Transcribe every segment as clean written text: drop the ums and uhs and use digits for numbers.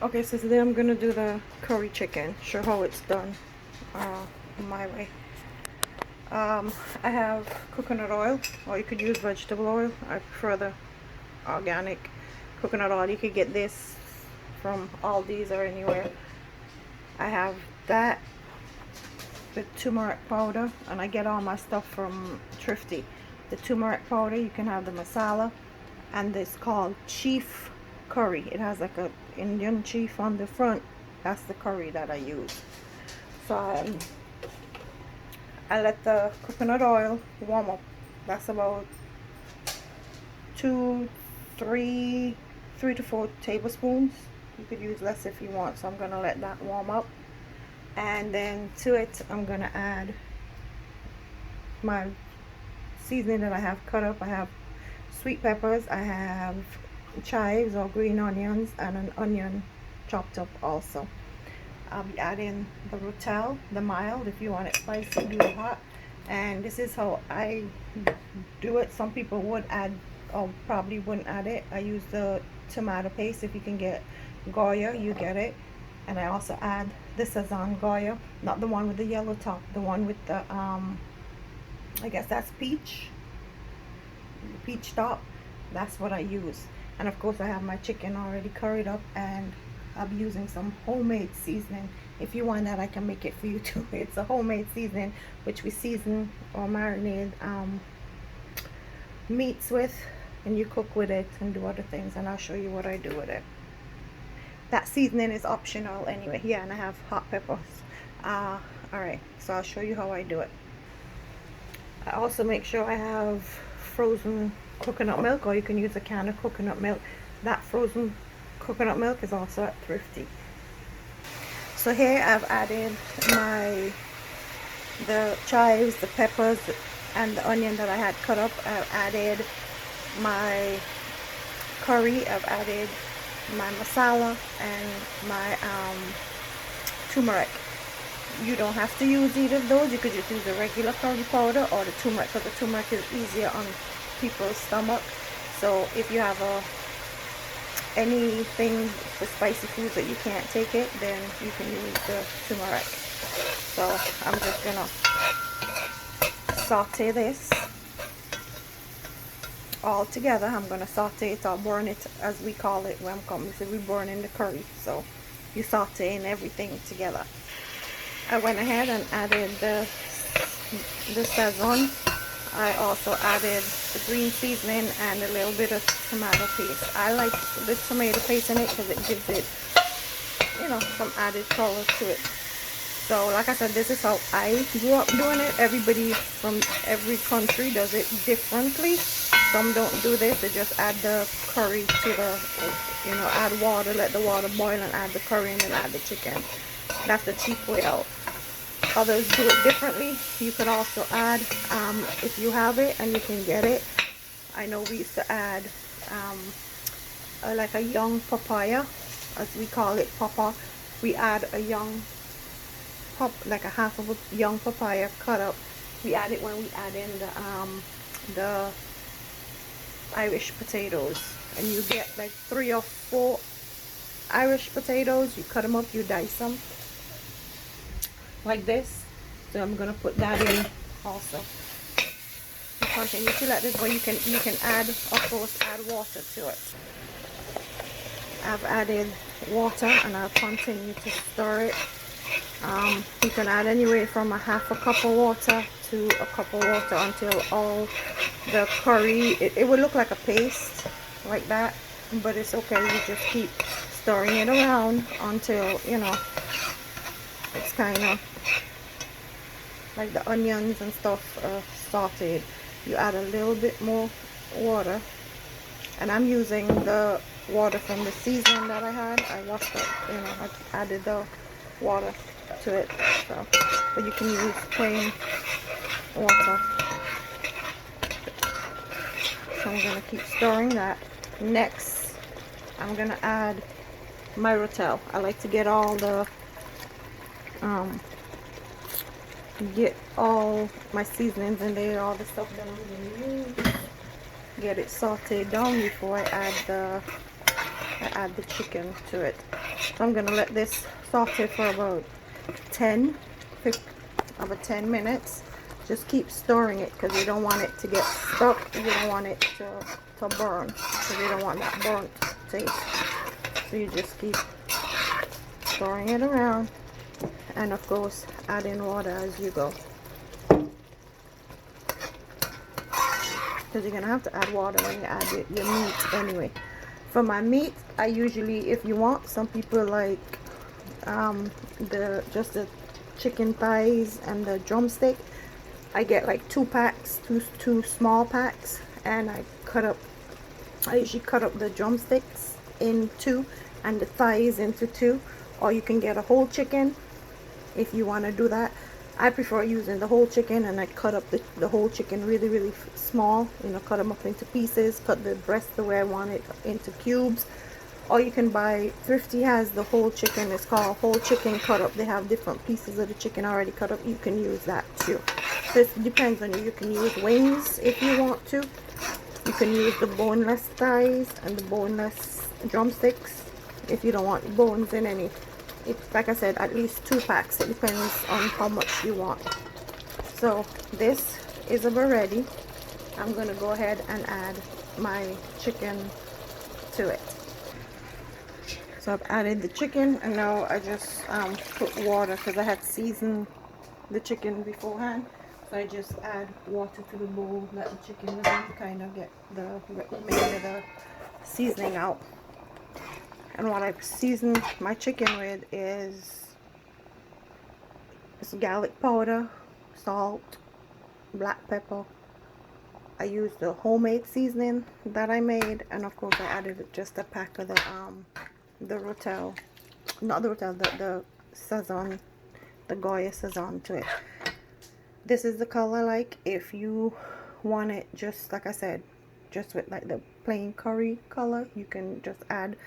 Okay, so today I'm gonna do the curry chicken. Show how it's done my way. I have coconut oil, or you could use vegetable oil. I prefer the organic coconut oil. You could get this from Aldi's or anywhere. I have that with turmeric powder, and I get all my stuff from Thrifty. The turmeric powder, you can have the masala, and it's called Chief Curry. It has like a Indian chief on the front. That's the curry that I use. So I let the coconut oil warm up. That's about two, three, 3 to 4 tablespoons. You could use less if you want. So I'm gonna let that warm up, and then to it I'm gonna add my seasoning that I have cut up. I have sweet peppers, I have chives or green onions, and an onion chopped up also. I'll be adding the rotel, the mild. If you want it spicy, do it hot. And this is how I do it. Some people would add, or probably wouldn't add it. I use the tomato paste. If you can get Goya, you get it. And I also add the Sazon Goya, not the one with the yellow top, the one with the I guess that's peach top. That's what I use. And of course I have my chicken already curried up, and I'll be using some homemade seasoning. If you want that, I can make it for you too. It's a homemade seasoning which we season or marinate meats with, and you cook with it and do other things, and I'll show you what I do with it. That seasoning is optional anyway. Yeah, and I have hot peppers. Alright, so I'll show you how I do it. I also make sure I have frozen coconut milk, or you can use a can of coconut milk. That frozen coconut milk is also at Thrifty. So here I've added the chives, the peppers, and the onion that I had cut up. I've added my curry, I've added my masala, and my turmeric. You don't have to use either of those. You could just use the regular curry powder or the turmeric, because the turmeric is easier on people's stomach. So if you have anything for spicy foods that you can't take it, then you can use the turmeric. So I'm just gonna saute this all together. I'm gonna saute it or burn it, as we call it when I'm coming. So we burn in the curry, so you saute in everything together. I went ahead and added the Sazon. I also added the green seasoning and a little bit of tomato paste. I like the tomato paste in it because it gives it, some added color to it. So like I said, this is how I grew up doing it. Everybody from every country does it differently. Some don't do this. They just add the curry to the, add water, let the water boil, and add the curry, and then add the chicken. That's the cheap way out. Others do it differently. You could also add, if you have it and you can get it. I know we used to add like a young papaya, as we call it, papa. We add a young like a half of a young papaya cut up. We add it when we add in the Irish potatoes, and you get like 3 or 4 Irish potatoes. You cut them up, you dice them like this. So I'm gonna put that in also. You continue to let this go. You can add, of course, add water to it. I've added water, and I'll continue to stir it. You can add anywhere from a half a cup of water to a cup of water until all the curry, it would look like a paste like that, but it's okay. You just keep stirring it around until it's kind of like the onions and stuff sauteed. You add a little bit more water, and I'm using the water from the seasoning that I had. I washed up, I added the water to it, so but you can use plain water. So I'm gonna keep stirring that. Next, I'm gonna add my rotel. I like to get all the get all my seasonings in there, all the stuff that I'm gonna use. Get it sauteed down before I add the chicken to it. So I'm gonna let this saute for about 10 minutes. Just keep stirring it because you don't want it to get stuck. You don't want it to burn because you don't want that burnt taste. So you just keep stirring it around, and of course add in water as you go, because you're gonna have to add water when you add your meat anyway. For my meat, I usually, if you want, some people like just the chicken thighs and the drumstick. I get like two small packs, and I usually cut up the drumsticks in two and the thighs into two, or you can get a whole chicken if you want to do that. I prefer using the whole chicken, and I cut up the whole chicken really small, you know, cut them up into pieces, cut the breast the way I want it into cubes. Or you can buy, Thrifty has the whole chicken, it's called whole chicken cut up. They have different pieces of the chicken already cut up. You can use that too. So it depends on you. You can use wings if you want to. You can use the boneless thighs and the boneless drumsticks if you don't want bones in any. It's like I said, at least 2 packs. It depends on how much you want. So this is about ready. I'm gonna go ahead and add my chicken to it. So I've added the chicken, and now I just put water because I had seasoned the chicken beforehand. So I just add water to the bowl, let the chicken kind of get the remainder of the seasoning out. And what I've seasoned my chicken with is garlic powder, salt, black pepper. I used the homemade seasoning that I made, and of course I added just a pack of the Rotel, not the Rotel, the Sazon, the Goya Sazon to it. This is the color. Like, if you want it just like I said, just with like the plain curry color, you can just add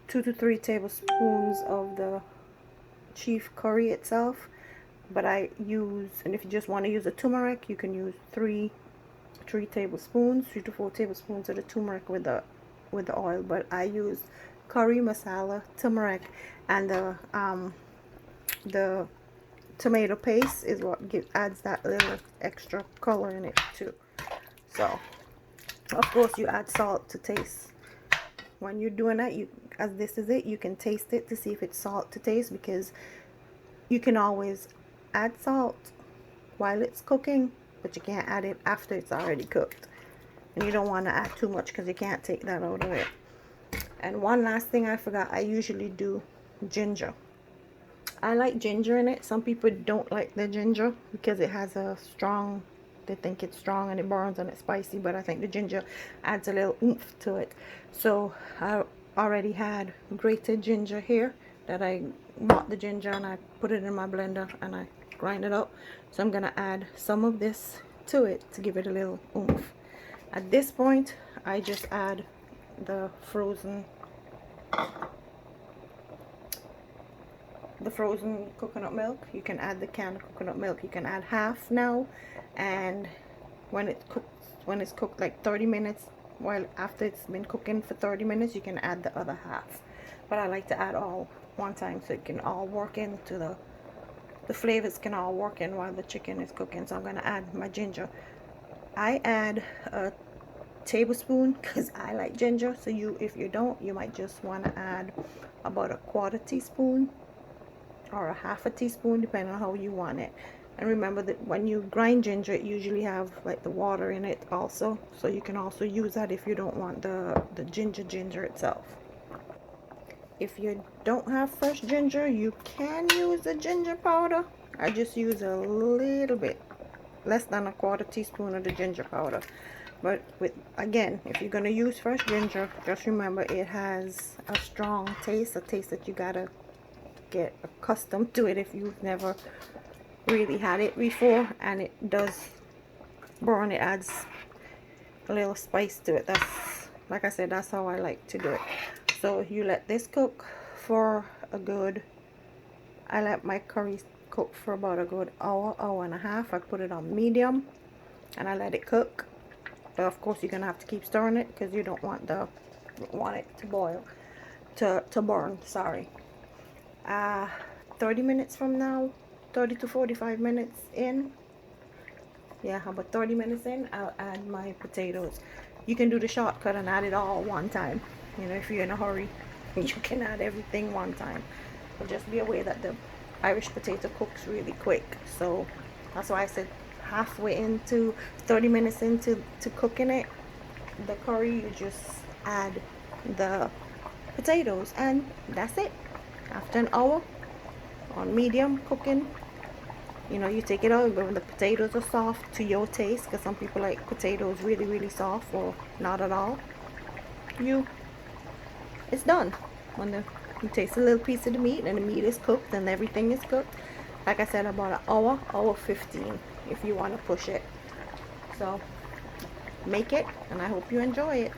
2 to 3 tablespoons of the chief curry itself. But I use, and if you just want to use a turmeric, you can use 3 tablespoons, 3 to 4 tablespoons of the turmeric with the oil. But I use curry masala, turmeric, and the tomato paste is what adds that little extra color in it too. So of course you add salt to taste. When you're doing that, as this is it, you can taste it to see if it's salt to taste, because you can always add salt while it's cooking, but you can't add it after it's already cooked. And you don't want to add too much because you can't take that out of it. And one last thing I forgot, I usually do ginger. I like ginger in it. Some people don't like the ginger because it has a strong, they think it's strong and it burns and it's spicy, but I think the ginger adds a little oomph to it. So I already had grated ginger here that I bought the ginger, and I put it in my blender and I grind it up. So I'm gonna add some of this to it to give it a little oomph. At this point I just add the frozen coconut milk. You can add the canned coconut milk. You can add half now, and when it's cooked like 30 minutes, while after it's been cooking for 30 minutes, you can add the other half. But I like to add all one time so it can all work into the flavors can all work in while the chicken is cooking. So I'm going to add my ginger. I add a tablespoon because I like ginger. So if you don't, you might just want to add about a 1/4 teaspoon or a 1/2 teaspoon, depending on how you want it. And remember that when you grind ginger, it usually have like the water in it also, so you can also use that if you don't want the ginger itself. If you don't have fresh ginger, you can use the ginger powder. I just use a little bit, less than a 1/4 teaspoon of the ginger powder. But again, if you're going to use fresh ginger, just remember it has a strong taste, a taste that you gotta get accustomed to it if you've never really had it before, and it does burn. It adds a little spice to it. That's, like I said, that's how I like to do it. So you let this cook for a good, I let my curry cook for about a good hour and a half. I put it on medium and I let it cook. But of course you're gonna have to keep stirring it because you don't want the want it to boil, to burn, sorry. 30 minutes from now, 30 to 45 minutes in, yeah, about 30 minutes in, I'll add my potatoes. You can do the shortcut and add it all one time. You know, if you're in a hurry, you can add everything one time. But just be aware that the Irish potato cooks really quick. So that's why I said halfway into, 30 minutes into cooking it, the curry, you just add the potatoes and that's it. After an hour on medium cooking, you know, you take it out when the potatoes are soft to your taste, because some people like potatoes really soft or not at all. It's done. When you taste a little piece of the meat and the meat is cooked and everything is cooked, like I said, about an hour 15 if you want to push it. So make it, and I hope you enjoy it.